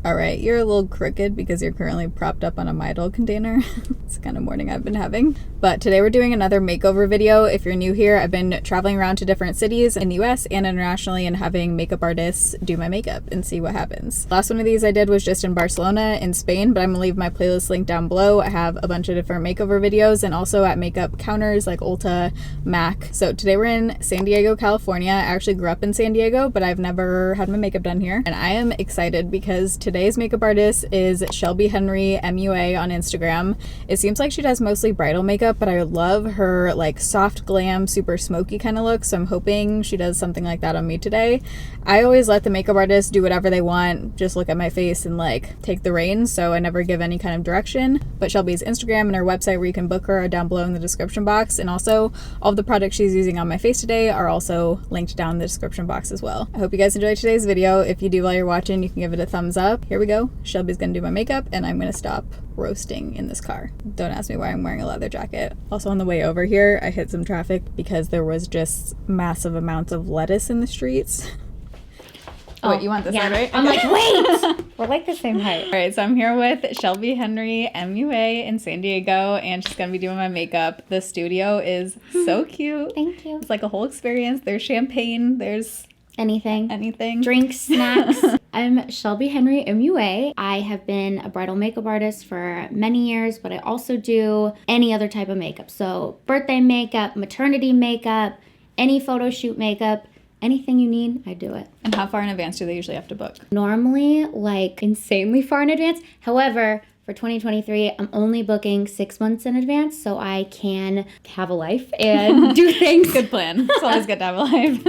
All right, you're a little crooked because you're currently propped up on a Midol container. It's the kind of morning I've been having. But today we're doing another makeover video. If you're new here, I've been traveling around to different cities in the US and internationally and having makeup artists do my makeup and see what happens. Last one of these I did was just in Barcelona in Spain, but I'm gonna leave my playlist link down below. I have a bunch of different makeover videos and also at makeup counters like Ulta, MAC. So today we're in San Diego, California. I actually grew up in San Diego, but I've never had my makeup done here. And I am excited because today's makeup artist is Shelby Henry MUA on Instagram. It seems like she does mostly bridal makeup, but I love her like soft glam, super smoky kind of look. So I'm hoping she does something like that on me today. I always let the makeup artist do whatever they want, just look at my face and like take the reins. So I never give any kind of direction. But Shelby's Instagram and her website where you can book her are down below in the description box. And also all of the products she's using on my face today are also linked down in the description box as well. I hope you guys enjoyed today's video. If you do while you're watching, you can give it a thumbs up. Here we go. Shelby's gonna do my makeup and I'm gonna stop roasting in this car. Don't ask me why I'm wearing a leather jacket. Also on the way over here, I hit some traffic because there was just massive amounts of lettuce in the streets. Oh, wait, you want this side, right? I'm like, wait! We're like the same height. All right, so I'm here with Shelby Henry MUA in San Diego, and she's gonna be doing my makeup. The studio is so cute. Thank you. It's like a whole experience. There's champagne, there's anything. Drinks, snacks. I'm Shelby Henry MUA. I have been a bridal makeup artist for many years, but I also do any other type of makeup. So birthday makeup, maternity makeup, any photo shoot makeup. Anything you need, I do it. And how far in advance do they usually have to book? Normally, like insanely far in advance. However, for 2023, I'm only booking 6 months in advance so I can have a life and do things. Good plan. It's always good to have a life.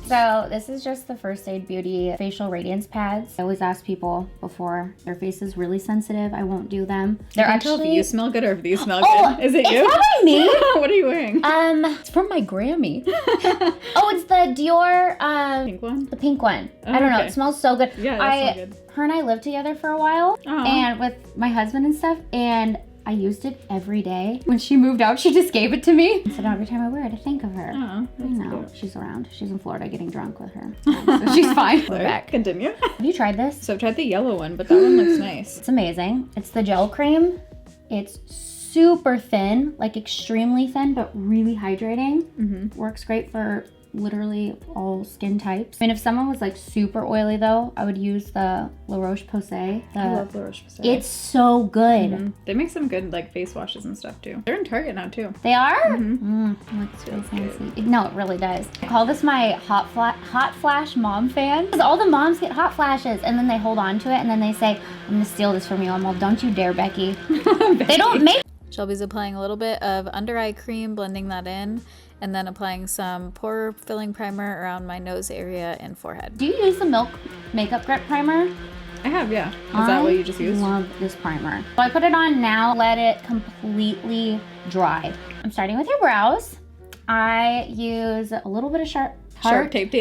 So this is just the First Aid Beauty facial radiance pads. I always ask people before their face is really sensitive, I won't do them. They're actually, if you smell good or if these smell good. Is it you? It's probably me. What are you wearing? It's from my Grammy. Oh, it's the Dior pink one? The pink one. Oh, I don't know. okay. It smells so good. Yeah, it smells good. Her and I lived together for a while, Aww. and with my husband and stuff, and I used it every day. When she moved out, she just gave it to me. So now every time I wear it, I think of her. Oh, I know. Cute. She's around. She's in Florida getting drunk with her. So she's fine. We're back. Continue. Have you tried this? So I've tried the yellow one, but that one looks nice. It's amazing. It's the gel cream. It's super thin, like extremely thin, but really hydrating. Mm-hmm. Works great for literally all skin types. I mean, if someone was like super oily though, I would use the La Roche-Posay. I love La Roche-Posay. It's so good. Mm-hmm. They make some good like face washes and stuff too. They're in Target now too. They are? Mm-hmm. That's really fancy. No, it really does. I call this my hot flash mom fan. Because all the moms get hot flashes and then they hold on to it and then they say, I'm gonna steal this from you. I'm all, don't you dare, Becky. They don't make. Shelby's applying a little bit of under eye cream, blending that in, and then applying some pore filling primer around my nose area and forehead. Do you use the Milk Makeup Grip Primer? I have, yeah. Is that what you just used? I love this primer. So I put it on now, let it completely dry. I'm starting with your brows. I use a little bit of Sharp tape,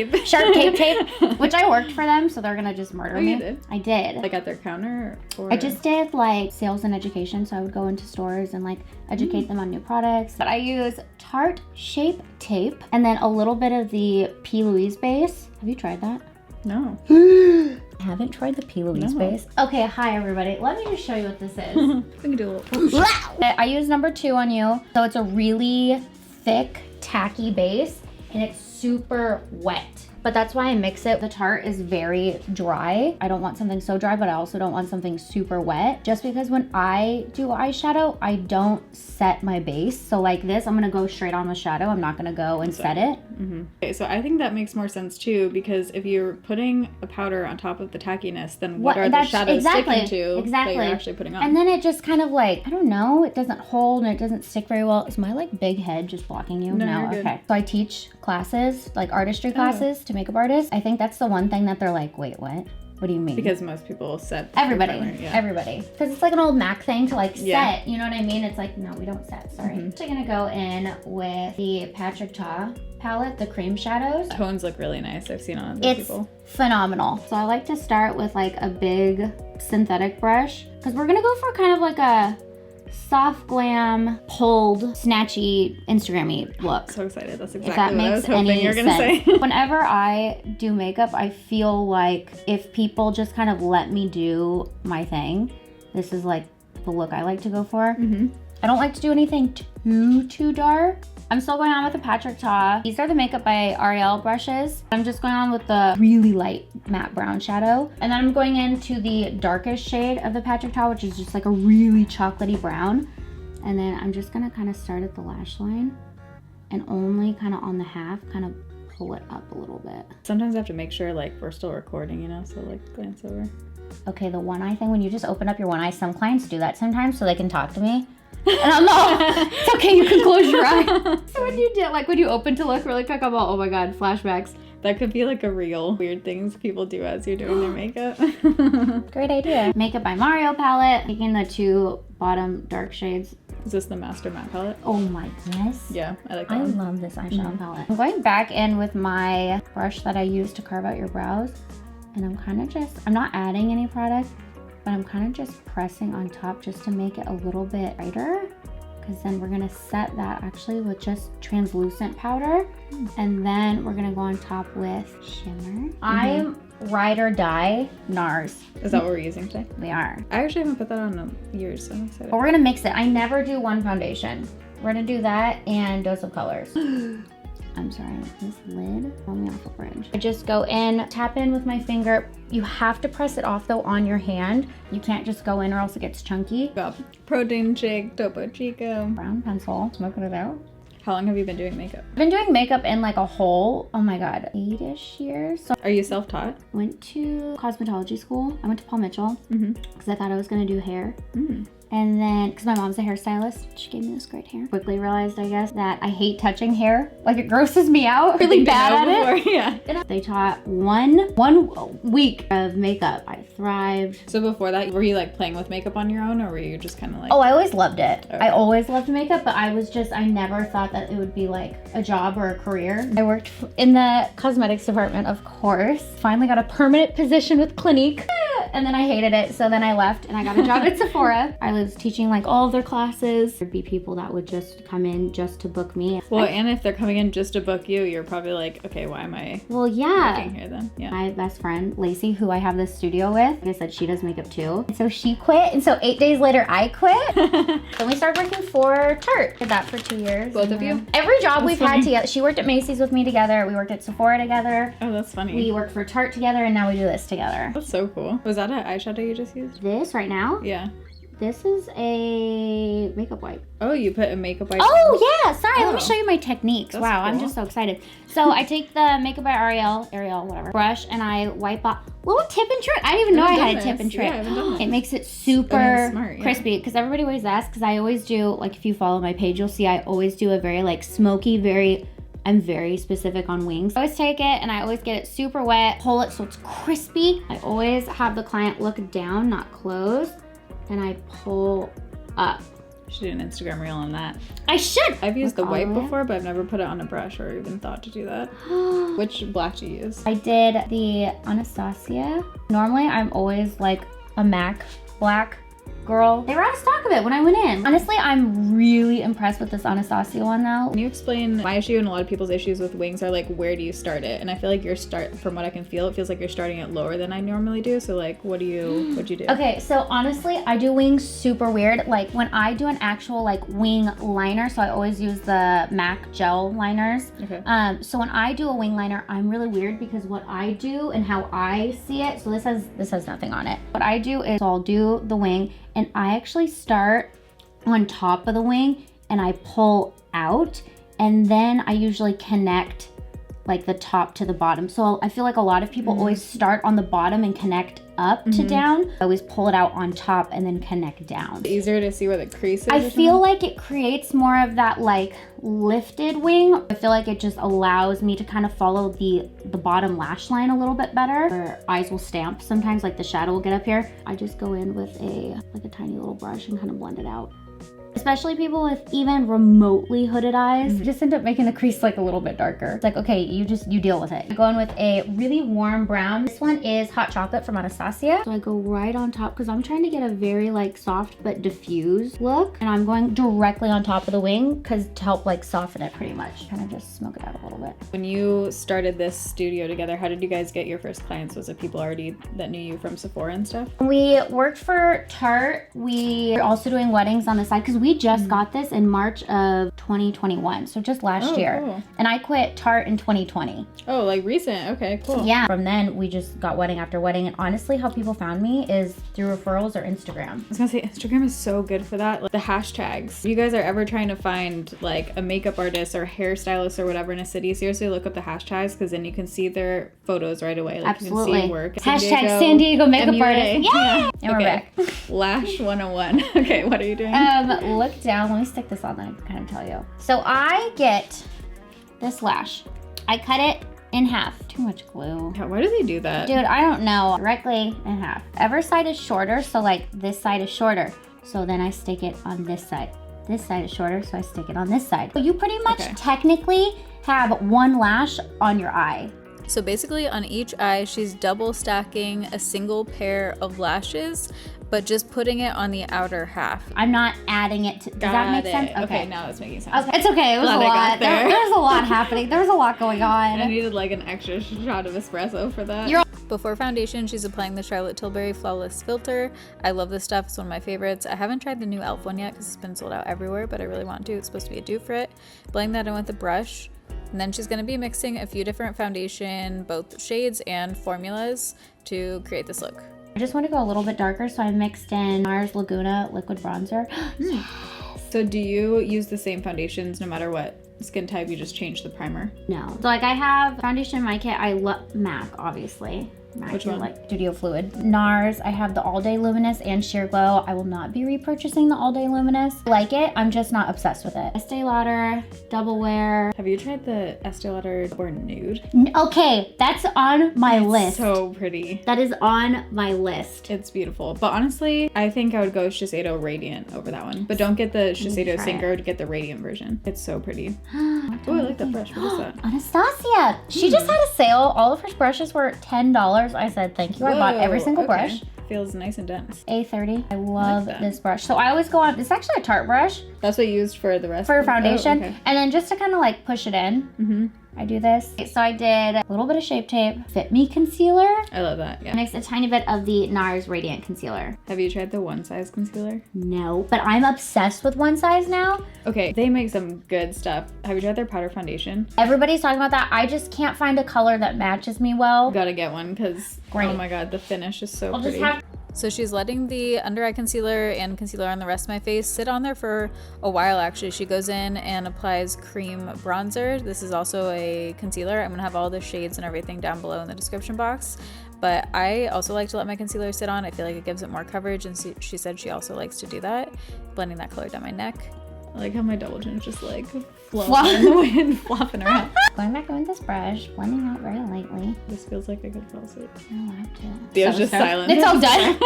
which I worked for them, so they're gonna just murder me. You did? I did. Like at their counter? Or? I just did like sales and education, so I would go into stores and like educate them on new products. But I use Tarte Shape Tape and then a little bit of the P. Louise base. Have you tried that? No. I haven't tried the P. Louise base. Okay, hi everybody. Let me just show you what this is. We can do a little. I use number 2 on you, so it's a really thick, tacky base, and it's super wet. But that's why I mix it. The Tarte is very dry. I don't want something so dry, but I also don't want something super wet. Just because when I do eyeshadow, I don't set my base. So like this, I'm gonna go straight on with shadow. I'm not gonna go and set it. Mm-hmm. Okay, so I think that makes more sense too, because if you're putting a powder on top of the tackiness, then what are the shadows sticking to that you're actually putting on? And then it just kind of like, I don't know, it doesn't hold and it doesn't stick very well. Is my like big head just blocking you? No, okay. So I teach classes, like artistry classes to makeup artists. I think that's the one thing that they're like, wait, what? What do you mean? Because most people set everybody. Everybody. Because it's like an old Mac thing to like set, you know what I mean? It's like, no, we don't set, sorry. Mm-hmm. So I'm gonna go in with the Patrick Ta palette, the cream shadows. Tones look really nice. I've seen on other people. It's phenomenal. So I like to start with like a big synthetic brush because we're gonna go for kind of like a soft glam, pulled, snatchy, Instagram-y look. So excited. That's exactly if that what I was makes hoping any you were gonna sense. say. Whenever I do makeup, I feel like if people just kind of let me do my thing, this is like the look I like to go for. I don't like to do anything too dark. I'm still going on with the Patrick Ta. These are the Makeup by Ariel brushes. I'm just going on with the really light matte brown shadow. And then I'm going into the darkest shade of the Patrick Ta, which is just like a really chocolatey brown. And then I'm just gonna kind of start at the lash line and only kind of on the half, kind of pull it up a little bit. Sometimes I have to make sure like we're still recording, you know, so like glance over. Okay, the one eye thing, when you just open up your one eye, some clients do that sometimes so they can talk to me. And I'm like, it's okay, you can close your eye. So when you did, like when you open to look really quick, I'm all, oh my God, flashbacks. That could be like a real weird things people do as you're doing their makeup. Great idea. Makeup by Mario palette, taking the 2 bottom dark shades. Is this the Master Matte palette? Oh my, yes. Yeah, I like that I one. love this eyeshadow palette. I'm going back in with my brush that I use to carve out your brows. And I'm kind of just, I'm not adding any product, but I'm kind of just pressing on top just to make it a little bit brighter. Because then we're gonna set that actually with just translucent powder. And then we're gonna go on top with shimmer. I'm ride or die NARS. Is that what we're using today? We are. I actually haven't put that on in years, so I'm excited. But we're gonna mix it. I never do one foundation. We're gonna do that and Dose of Colors. I'm sorry, this lid threw me off the bridge. I just go in, tap in with my finger. You have to press it off though on your hand. You can't just go in or else it gets chunky. Got Protein Shake, Topo Chico. Brown pencil, smoking it out. How long have you been doing makeup? I've been doing makeup in like a whole, oh my God, 8-ish years. So Are you self-taught? went to cosmetology school. I went to Paul Mitchell because I thought I was gonna do hair. And then, because my mom's a hairstylist, she gave me this great hair. Quickly realized, I guess, that I hate touching hair. Like, it grosses me out. Really bad at it. Yeah. And they taught one week of makeup. I thrived. So before that, were you like playing with makeup on your own, or were you just kind of like? Oh, I always loved it. Okay. I always loved makeup, but I never thought that it would be like a job or a career. I worked in the cosmetics department, of course. Finally got a permanent position with Clinique. And then I hated it, so then I left and I got a job at Sephora. I was teaching like all of their classes. There'd be people that would just come in just to book me. Well, and if they're coming in just to book you, you're probably like, okay, why am I working here then? Yeah. My best friend, Lacey, who I have this studio with, like I said, she does makeup too. And so she quit, and so 8 days later, I quit. Then we started working for Tarte. Did that for 2 years. Both of you? Every job we've funny. had together. She worked at Macy's with me together. We worked at Sephora together. Oh, that's funny. We worked for Tarte together, and now we do this together. That's so cool. Was that an eyeshadow you just used? This right now, Yeah. this is a makeup wipe. Oh, you put a makeup wipe. Oh yeah, sorry. Let me Oh. show you my techniques. That's Wow, I'm cool. just so excited. So I take the Makeup by Ariel, whatever, brush, and I wipe off. Little tip and trick. I didn't even know I haven't had a done tip this. and trick. Yeah, I haven't done this. It makes it super smart, yeah. crispy because everybody always asks. Because I always do, like, if you follow my page, you'll see I always do a very like smoky, I'm very specific on wings. I always take it and I always get it super wet, pull it so it's crispy. I always have the client look down, not close, and I pull up. You should do an Instagram reel on that. I should. I've used the Look all wipe the way up. before, but I've never put it on a brush or even thought to do that. Which black do you use? I did the Anastasia. Normally, I'm always like a MAC black girl. They were out of stock of it when I went in. Honestly, I'm really impressed with this Anastasia one though. Can you explain my issue and a lot of people's issues with wings are like, where do you start it? And I feel like from what I can feel, it feels like you're starting it lower than I normally do. So like, what'd you do? Okay, so honestly, I do wings super weird. Like when I do an actual like wing liner, so I always use the MAC gel liners. Okay. So when I do a wing liner, I'm really weird because what I do and how I see it, so this has nothing on it. What I do is I'll do the wing and I actually start on top of the wing and I pull out, and then I usually connect like the top to the bottom. So I feel like a lot of people always start on the bottom and connect up to down. I always pull it out on top and then connect down. Easier to see where the crease is. I feel like it creates more of that like lifted wing. I feel like it just allows me to kind of follow the bottom lash line a little bit better. Or eyes will stamp sometimes, like the shadow will get up here. I just go in with a tiny little brush and kind of blend it out. especially people with even remotely hooded eyes. Just end up making the crease like a little bit darker. It's like, okay, you deal with it. I'm going with a really warm brown. This one is hot chocolate from Anastasia. So I go right on top because I'm trying to get a very like soft but diffuse look. And I'm going directly on top of the wing because to help like soften it pretty much. Kind of just smoke it out a little bit. When you started this studio together, how did you guys get your first clients? Was it people already that knew you from Sephora and stuff? We worked for Tarte. We were also doing weddings on the side because we just got this in March of 2021. So just last year. Cool. And I quit Tarte in 2020. Oh, like recent. Okay, cool. Yeah. From then we just got wedding after wedding. And honestly, how people found me is through referrals or Instagram. I was gonna say Instagram is so good for that. Like the hashtags. If you guys are ever trying to find like a makeup artist or hairstylist or whatever in a city, seriously look up the hashtags because then you can see their photos right away. Like Absolutely. You can see work. Hashtag San Diego makeup MUA. artist. Yeah. And we're back. Lash 101. Okay, what are you doing? Look down. Let me stick this on, then I can kind of tell you. So I get this lash. I cut it in half. Too much glue. Yeah, why do they do that? Dude, I don't know. Directly in half. Every side is shorter, so like this side is shorter. So then I stick it on this side. This side is shorter, so I stick it on this side. So you pretty much technically have one lash on your eye. So basically on each eye, she's double stacking a single pair of lashes, but just putting it on the outer half. I'm not adding it to, does that make sense? Okay, now it's making sense. Okay, it's okay, it was a lot. There's a lot happening. There was a lot going on. I needed like an extra shot of espresso for that. Before foundation, she's applying the Charlotte Tilbury Flawless Filter. I love this stuff, it's one of my favorites. I haven't tried the new e.l.f. one yet because it's been sold out everywhere, but I really want to. It's supposed to be a dupe for it. Blending that in with a brush. And then she's going to be mixing a few different foundation, both shades and formulas to create this look. I just want to go a little bit darker, so I mixed in NARS Laguna liquid bronzer. So do you use the same foundations no matter what skin type? You just change the primer? No. So like I have foundation in my kit. I love MAC, obviously. MAC. Which one? Like Studio Fluid. NARS. I have the All Day Luminous and Sheer Glow. I will not be repurchasing the All Day Luminous. I like it. I'm just not obsessed with it. Estee Lauder Double Wear. Have you tried the Estee Lauder or Nude? Okay, that's on my list. So pretty. That is on my list. It's beautiful. But honestly, I think I would go Shiseido Radiant over that one. But don't get the Shiseido Synchro, get the Radiant version. It's so pretty. Oh, I like that brush. What is that? Anastasia. She just had a sale. All of her brushes were $10. I said thank you. I bought every single brush. Feels nice and dense. A30. I love this brush. So I always go on, it's actually a Tarte brush. That's what you used for the rest for foundation. Oh, okay. And then just to kind of like push it in, I do this. So I did a little bit of Shape Tape, Fit Me Concealer. I love that, yeah. Mixed a tiny bit of the NARS Radiant Concealer. Have you tried the One Size concealer? No, but I'm obsessed with One Size now. Okay, they make some good stuff. Have you tried their powder foundation? Everybody's talking about that. I just can't find a color that matches me well. Gotta get one because, oh my god, the finish is so pretty. So she's letting the under eye concealer and concealer on the rest of my face sit on there for a while actually. She goes in and applies cream bronzer. This is also a concealer. I'm gonna have all the shades and everything down below in the description box. But I also like to let my concealer sit on. I feel like it gives it more coverage, and she said she also likes to do that. Blending that color down my neck. I like how my double chin is just like flopping in the wind, flopping around. Going back in with this brush, blending out very lightly. This feels like I could fall asleep. I have to. Theo's just silent. It's all done.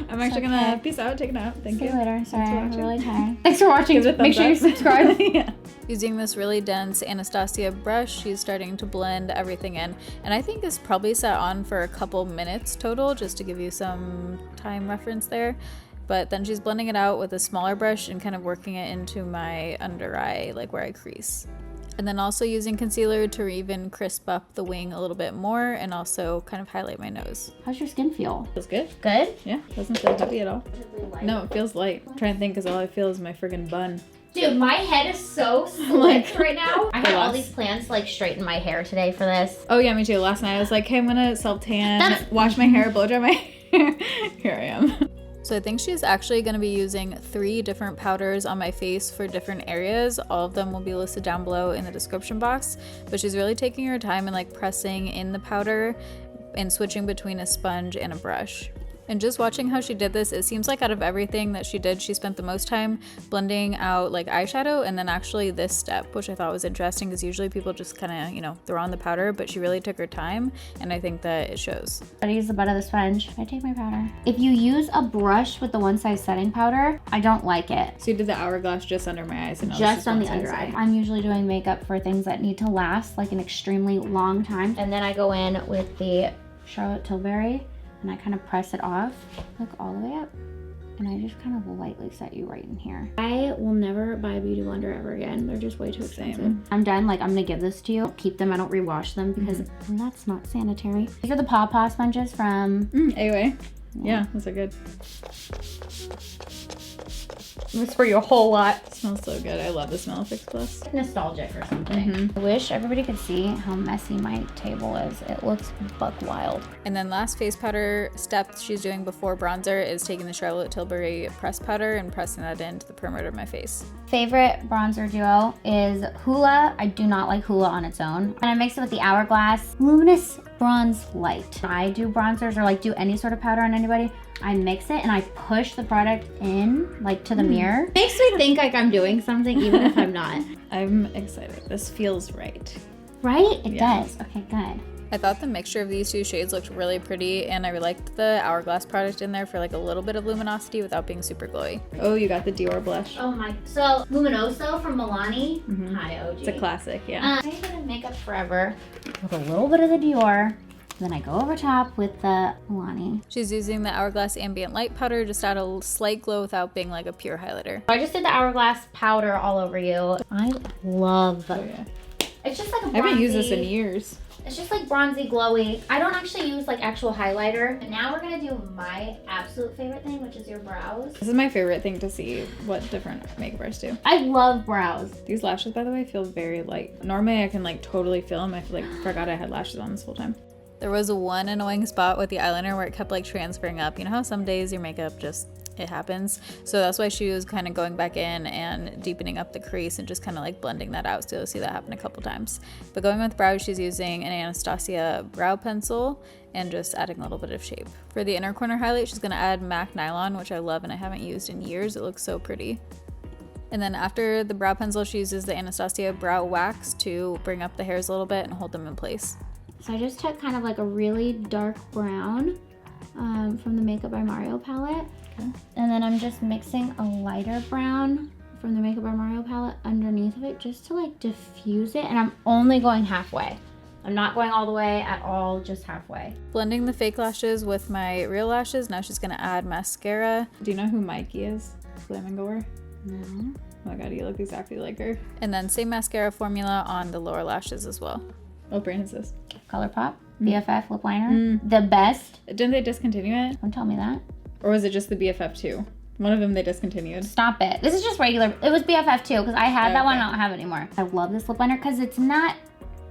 I'm actually gonna peace out, take it out. Thank you. See you later. Sorry, I'm really tired. Thanks for watching. Make sure you subscribe. Yeah. Using this really dense Anastasia brush, she's starting to blend everything in. And I think this probably sat on for a couple minutes total, just to give you some time reference there. But then she's blending it out with a smaller brush and kind of working it into my under eye, like where I crease. And then also using concealer to even crisp up the wing a little bit more and also kind of highlight my nose. How's your skin feel? Feels good. Good? Yeah, doesn't feel heavy at all. No, it feels light. I'm trying to think because all I feel is my friggin' bun. Dude, my head is so slick right now. I had all these plans to like straighten my hair today for this. Oh yeah, me too. Last night I was like, hey, I'm gonna self-tan, wash my hair, blow dry my hair. Here I am. So I think she's actually going to be using 3 different powders on my face for different areas. All of them will be listed down below in the description box, but she's really taking her time and like pressing in the powder and switching between a sponge and a brush. And just watching how she did this, it seems like out of everything that she did, she spent the most time blending out like eyeshadow and then actually this step, which I thought was interesting because usually people just kind of, you know, throw on the powder, but she really took her time and I think that it shows. I use the butt of the sponge. I take my powder. If you use a brush with the one size setting powder, I don't like it. So you did the hourglass just under my eyes and just on the under eye. I'm usually doing makeup for things that need to last like an extremely long time. And then I go in with the Charlotte Tilbury and I kind of press it off, like all the way up. And I just kind of lightly set you right in here. I will never buy a beauty blender ever again. They're just way too expensive. I'm done, like I'm gonna give this to you. Keep them, I don't rewash them because that's not sanitary. These are the Paw Paw sponges from... anyway. Yeah, those are good. This for you a whole lot. It smells so good. I love the smell of Fix Plus. Nostalgic or something. I wish everybody could see how messy my table is. It looks buck wild. And then last face powder step she's doing before bronzer is taking the Charlotte Tilbury press powder and pressing that into the perimeter of my face. Favorite bronzer duo is Hoola. I do not like Hoola on its own. And I mix it with the Hourglass Luminous Bronze Light. I do bronzers or like do any sort of powder on anybody. I mix it and I push the product in like to the mirror. Makes me think like I'm doing something even if I'm not. I'm excited. This feels right. Right? It does. Okay, good. I thought the mixture of these two shades looked really pretty and I liked the Hourglass product in there for like a little bit of luminosity without being super glowy. Oh, you got the Dior blush. Oh my, so Luminoso from Milani. Hi, OG. It's a classic, yeah. I'm gonna makeup forever with a little bit of the Dior. Then I go over top with the Milani. She's using the Hourglass Ambient Light powder just to add a slight glow without being like a pure highlighter. I just did the Hourglass powder all over you. I love it. It's just like a bronzy, I haven't used this in years. It's just like bronzy, glowy. I don't actually use like actual highlighter. And now we're gonna do my absolute favorite thing, which is your brows. This is my favorite thing to see what different makeup artists do. I love brows. These lashes, by the way, feel very light. Normally I can like totally feel them. I feel like forgot I had lashes on this whole time. There was one annoying spot with the eyeliner where it kept like transferring up. You know how some days your makeup just, it happens? So that's why she was kind of going back in and deepening up the crease and just kind of like blending that out. So you'll see that happen a couple times. But going with brows, she's using an Anastasia brow pencil and just adding a little bit of shape. For the inner corner highlight, she's gonna add MAC Nylon, which I love and I haven't used in years. It looks so pretty. And then after the brow pencil, she uses the Anastasia brow wax to bring up the hairs a little bit and hold them in place. So I just took kind of like a really dark brown from the Makeup by Mario palette. Okay. And then I'm just mixing a lighter brown from the Makeup by Mario palette underneath of it just to like diffuse it. And I'm only going halfway. I'm not going all the way at all, just halfway. Blending the fake lashes with my real lashes. Now she's gonna add mascara. Do you know who Mikey is? Flamingoer? No. Oh my god, you look exactly like her. And then same mascara formula on the lower lashes as well. What brand is this? ColourPop, BFF lip liner. The best. Didn't they discontinue it? Don't tell me that. Or was it just the BFF 2? One of them they discontinued. Stop it. This is just regular. It was BFF 2 because I had that one. I don't have it anymore. I love this lip liner because it's not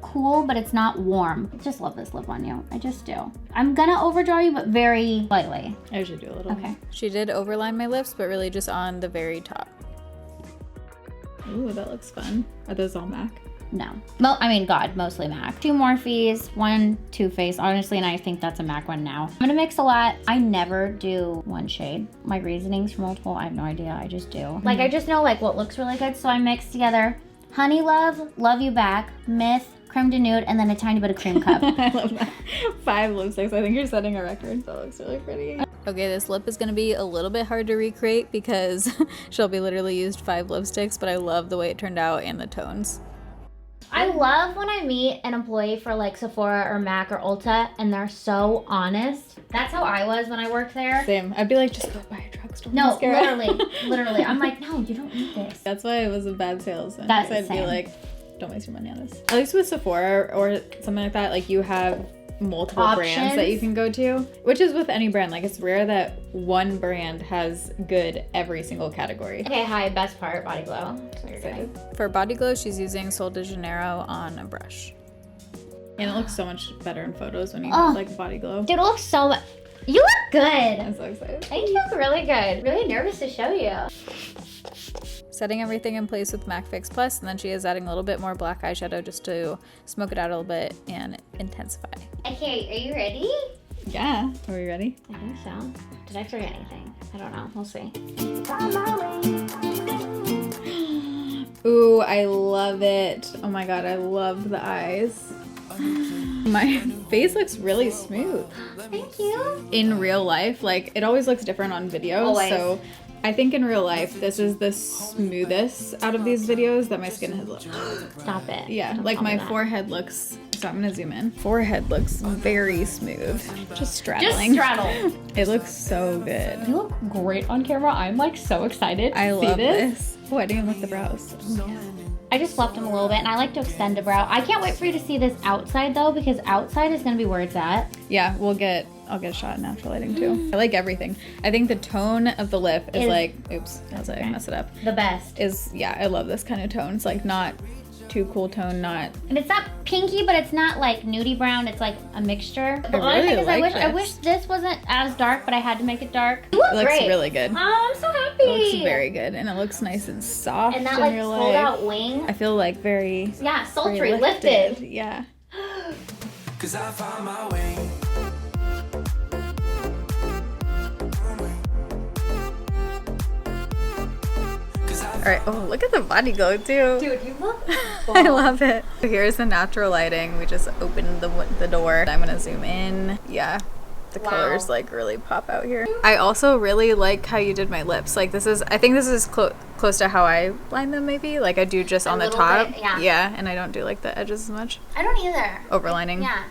cool, but it's not warm. I just love this lip on you. I just do. I'm gonna overdraw you, but very lightly. I usually do a little. Okay. She did overline my lips, but really just on the very top. Ooh, that looks fun. Are those all MAC? No. Well, I mean, God, mostly MAC. 2 Morphes, 1 Too Faced, honestly, and I think that's a MAC one now. I'm gonna mix a lot. I never do one shade. My reasonings for multiple, I have no idea, I just do. Like, I just know like what looks really good, so I mix together Honey Love, Love You Back, Myth, Creme de Nude, and then a tiny bit of Cream Cup. I love that. 5 lipsticks. I think you're setting a record. That looks really pretty. Okay, this lip is gonna be a little bit hard to recreate because Shelby literally used 5 lipsticks, but I love the way it turned out and the tones. I love when I meet an employee for like Sephora or MAC or Ulta and they're so honest. That's how I was when I worked there. Same. I'd be like, just go buy a drugstore No, mascara. literally. I'm like, no, you don't need this. That's why it was a bad salesman. That's I'd be like, don't waste your money on this. At least with Sephora or something like that, like you have multiple brands that you can go to, which is with any brand. Like it's rare that one brand has good every single category. Okay, hi, best part, body glow. So you're excited. For body glow, she's using Sol de Janeiro on a brush. And it looks so much better in photos when you have like body glow. Dude, it looks so much. You look good. I'm so excited. I think you look really good. Really nervous to show you. Setting everything in place with MAC Fix Plus, and then she is adding a little bit more black eyeshadow just to smoke it out a little bit and intensify. Okay, are you ready? Yeah. Are we ready? I think so. Did I forget anything? I don't know. We'll see. Ooh, I love it. Oh my god, I love the eyes. My face looks really smooth. Thank you. In real life, like, it always looks different on video. Always. So I think in real life, this is the smoothest out of these videos that my skin has looked. Stop it. Yeah, Don't like tell me my that. forehead looks, so I'm gonna zoom in. Forehead looks very smooth. Just Just straddling. straddle. It looks so good. You look great on camera. I'm like so excited. I to see love this. Oh, I didn't even look the brows. I just fluffed them a little bit, and I like to extend a brow. I can't wait for you to see this outside though, because outside is gonna be where it's at. Yeah, I'll get a shot in natural lighting too. I like everything. I think the tone of the lip is like, oops, as I mess it up, The best. yeah, I love this kind of tone. It's like not too cool tone, not. And it's not pinky, but it's not like nudie brown. It's like a mixture. The only really thing is, I like wish this. this wasn't as dark, but I had to make it dark. You look It looks great. really good. Oh, I'm so happy. It looks very good, and it looks nice and soft And that in like real sold life. out wing. I feel like very, Yeah, very sultry, lifted. Yeah. 'Cause I found my way. All right. Oh, look at the body glow too. Dude, you look I love it. Here's the natural lighting. We just opened the door. I'm gonna zoom in. Yeah. The Wow. colors like really pop out here. I also really like how you did my lips. Like I think this is close to how I line them maybe. Like I do just on the little top. bit, yeah. Yeah, and I don't do like the edges as much. I don't either. Overlining. Yeah.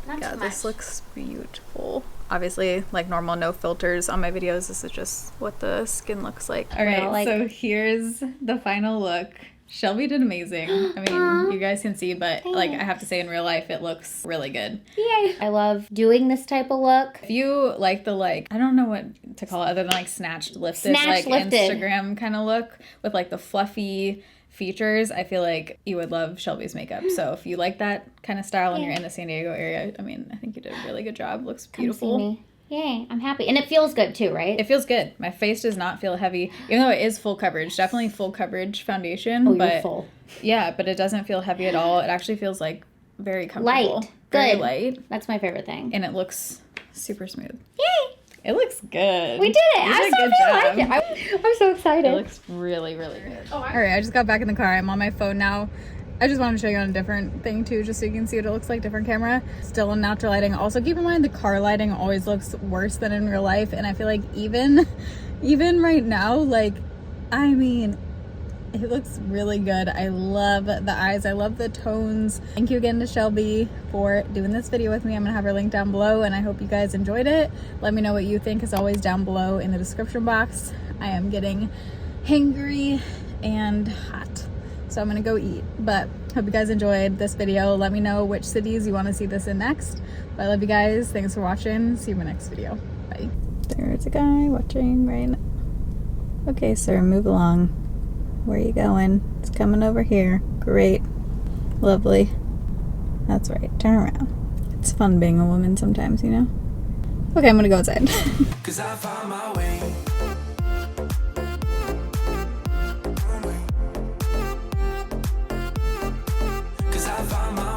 Not Yeah, too much. this looks beautiful. Obviously, like normal, no filters on my videos. This is just what the skin looks like. All right, Well, like- so here's the final look. Shelby did amazing. I mean, Aw. you guys can see, but like I Thanks. have to say in real life, it looks really good. Yay. I love doing this type of look. If you like the I don't know what to call it other than like snatched lifted, Snatched like lifted. Instagram kind of look with like the fluffy features, I feel like you would love Shelby's makeup. So if you like that kind of style and you're in the San Diego area, I mean, I think you did a really good job. Looks beautiful. Come see me. Yay, I'm happy. And it feels good too, right? It feels good. My face does not feel heavy, even though it is full coverage. Definitely full coverage foundation. Oh, but you're full. Yeah, but it doesn't feel heavy at all. It actually feels like very comfortable. Light. Very Good. light. That's my favorite thing. And it looks super smooth. Yay! It looks good. We did it! You I'm did so a good happy. job. I like it. I'm so excited. It looks really, really good. All right, I just got back in the car. I'm on my phone now. I just wanted to show you on a different thing too, just so you can see what it looks like, different camera. Still in natural lighting. Also keep in mind the car lighting always looks worse than in real life. And I feel like even right now, like, I mean, it looks really good. I love the eyes. I love the tones. Thank you again to Shelby for doing this video with me. I'm gonna have her link down below and I hope you guys enjoyed it. Let me know what you think as always down below in the description box. I am getting hangry and hot, so I'm gonna go eat. But hope you guys enjoyed this video. Let me know which cities you want to see this in next. But I love you guys. Thanks for watching. See you in my next video. Bye. There's a guy watching right now. Okay, sir, move along. Where are you going? It's coming over here. Great. Lovely. That's right. Turn around. It's fun being a woman sometimes, you know? Okay, I'm gonna go inside. 'Cause I found my way. Cause I found my